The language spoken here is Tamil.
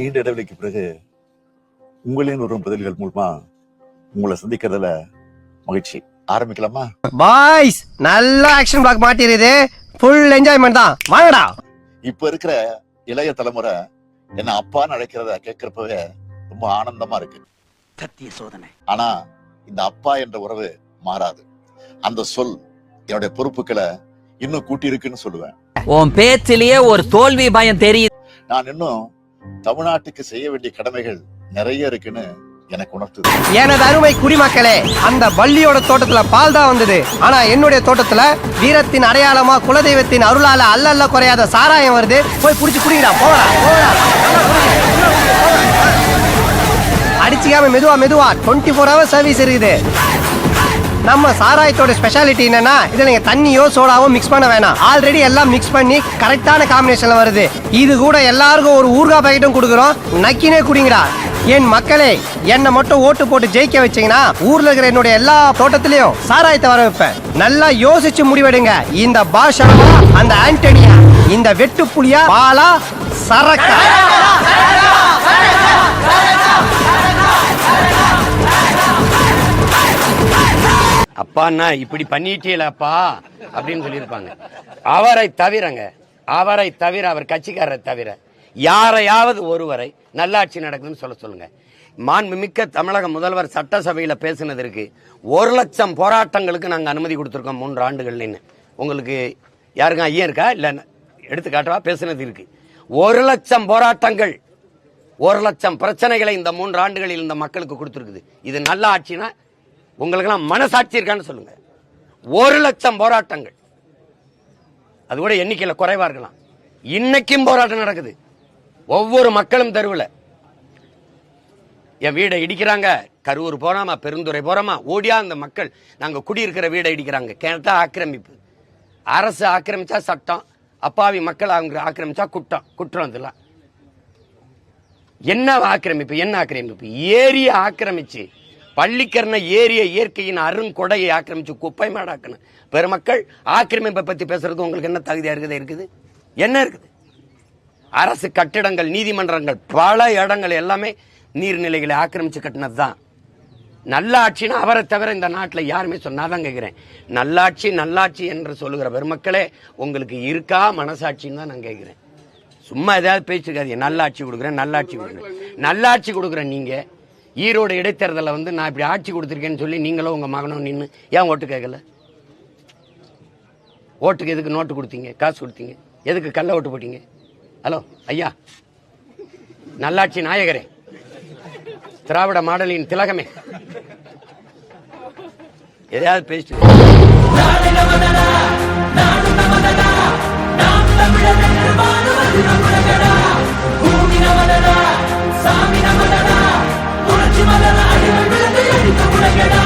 நீண்ட இடைவெளிக்கு பிறகு உங்களின் ஒரு பதில்கள் மூலமா உங்களை சந்திக்கிறதுல மகிழ்ச்சி. ஆரம்பிக்கலாமா? பாய்ஸ், நல்ல ஆக்ஷன் பிளாக் மாட்டிருது. ஃபுல் என்ஜாய்மெண்ட் தான். வாங்கடா. இப்ப இருக்கிற இளைய தலைமுறை என்ன அப்பான்னு அழைக்கிறத கேட்கிறப்பவே ரொம்ப ஆனந்தமா இருக்கு. சத்திய சோதனை. ஆனா இந்த அப்பா என்ற உறவு மாறாது. அந்த சொல் என்னுடைய பொறுப்புகளை இன்னும் கூட்டி இருக்குன்னு சொல்லுவேன். உன் பேச்சிலேயே ஒரு தோல்வி பயம் தெரியுது. நான் இன்னும் தமிழ்நாட்டுக்கு செய்ய வேண்டிய கடமைகள் நிறைய இருக்குன்னு எனக்கு உணர்த்துது. எனது அருமை குடிமக்களே, அந்த பள்ளியோட தோட்டத்துல பால் தான் வந்தது. ஆனா என்னுடைய தோட்டத்துல வீரத்தின் அடையாளமா குலதெய்வத்தின் அருளால அல்ல குறையாத சாராயம் வருது. போய் புடிச்சு குடிங்கடா. போடா. அடிச்சுக்காம மெதுவா 24 hours சர்வீஸ் இருக்குது. நம்ம சாராயத்தோட ஸ்பெஷாலிட்டி என்னன்னா, இதுல நீங்க தண்ணியோ சோடாவோ மிக்ஸ் பண்ண வேணாம். ஆல்ரெடி எல்லாம் மிக்ஸ் பண்ணி கரெக்டான காம்பினேஷன்ல வருது. இது கூட எல்லாருக்கும் ஒரு ஊர்கா பாக்கெட்டும் கொடுக்குறோம். நக்கினே குடிங்கடா. என் மக்களே, என்ன மட்டும் ஓட்டு போட்டு ஜெயிக்க வச்சீங்கன்னா ஊர்ல இருக்கிற என்னுடைய எல்லா தோட்டத்திலையும் சாராயத்தை வர வைப்பேன். நல்லா யோசிச்சு முடிவெடுங்க. இந்த பாஷா, அந்த ஆண்டனியா, இந்த வெட்டு புலியா, பாலா, சரக்கா. அப்பான்னா இப்படி பண்ணிட்டீங்களப்பா அப்படின்னு சொல்லியிருப்பாங்க. அவரை தவிர அவர் கட்சிக்காரரை தவிர யாரையாவது ஒருவரை நல்லாட்சி நடக்குதுன்னு சொல்லுங்க. மாண்புமிக்க தமிழக முதல்வர் சட்டசபையில் பேசினதற்கு 1,00,000 போராட்டங்களுக்கு நாங்கள் அனுமதி கொடுத்துருக்கோம் 3 ஆண்டுகள்னு. உங்களுக்கு யாருங்க ஐயா இருக்கா? இல்லை எடுத்துக்காட்டவா? பேசுனது இருக்கு. 1,00,000 போராட்டங்கள், 1,00,000 பிரச்சனைகளை இந்த 3 ஆண்டுகளில் இந்த மக்களுக்கு கொடுத்துருக்குது. இது நல்ல ஆட்சினா உங்களுக்கெல்லாம் மனசாட்சி இருக்கான்னு சொல்லுங்க. 1,00,000 போராட்டங்கள், அது கூட எண்ணிக்கையில் குறைவா இருக்கலாம். இன்னைக்கும் போராட்டம் நடக்குது. ஒவ்வொரு மக்களும் தெருவில் என் வீடை இடிக்கிறாங்க, கரூர் போறாமா, பெருந்துறை போறாமா, ஓடியா அந்த மக்கள் நாங்க குடியிருக்கிற வீடை இடிக்கிறாங்க. கேட்டா ஆக்கிரமிப்பு. அரசு ஆக்கிரமிச்சா சட்டம், அப்பாவி மக்கள் அவங்க ஆக்கிரமிச்சா குற்றம். இதெல்லாம் என்ன ஆக்கிரமிப்பு? ஏரியை ஆக்கிரமிச்சு, பள்ளிக்கரண ஏரிய இயற்கையின் அருங்கொடையை ஆக்கிரமிச்சு குப்பை மாடாக்கணும் பெருமக்கள். ஆக்கிரமிப்பை பத்தி பேசுறது உங்களுக்கு என்ன தகுதியா இருக்குது? என்ன இருக்குது? அரசு கட்டிடங்கள், நீதிமன்றங்கள், பல இடங்கள் எல்லாமே நீர்நிலைகளை ஆக்கிரமிச்சு கட்டினது தான். நல்ல ஆட்சினா அவரை தவிர இந்த நாட்டில் யாருமே சொன்னாதான் கேட்கிறேன். நல்லாட்சி என்று சொல்லுகிற பெருமக்களே, உங்களுக்கு இருக்கா மனசாட்சின்னு தான் நான் கேட்கிறேன். சும்மா ஏதாவது பேச்சுக்காதீங்க. நல்லாட்சி கொடுக்குறேன். நீங்க ஈரோடு இடைத்தேர்தலில் நான் இப்படி ஆட்சி கொடுத்துருக்கேன்னு சொல்லி நீங்களும் உங்க மகனும் நின்று ஏன் ஓட்டு கேட்கல? ஓட்டுக்கு எதுக்கு நோட்டு கொடுத்தீங்க? காசு கொடுத்தீங்க? எதுக்கு கள்ள ஓட்டு போட்டீங்க? ஹலோ ஐயா, நல்லாட்சி நாயகரே, திராவிட மாடலின் திலகமே, எதையாவது பேசிட்டு சாமி நமதடா, புரட்சி மலர அடிமை விழுந்து எரிக்க முடங்கடா.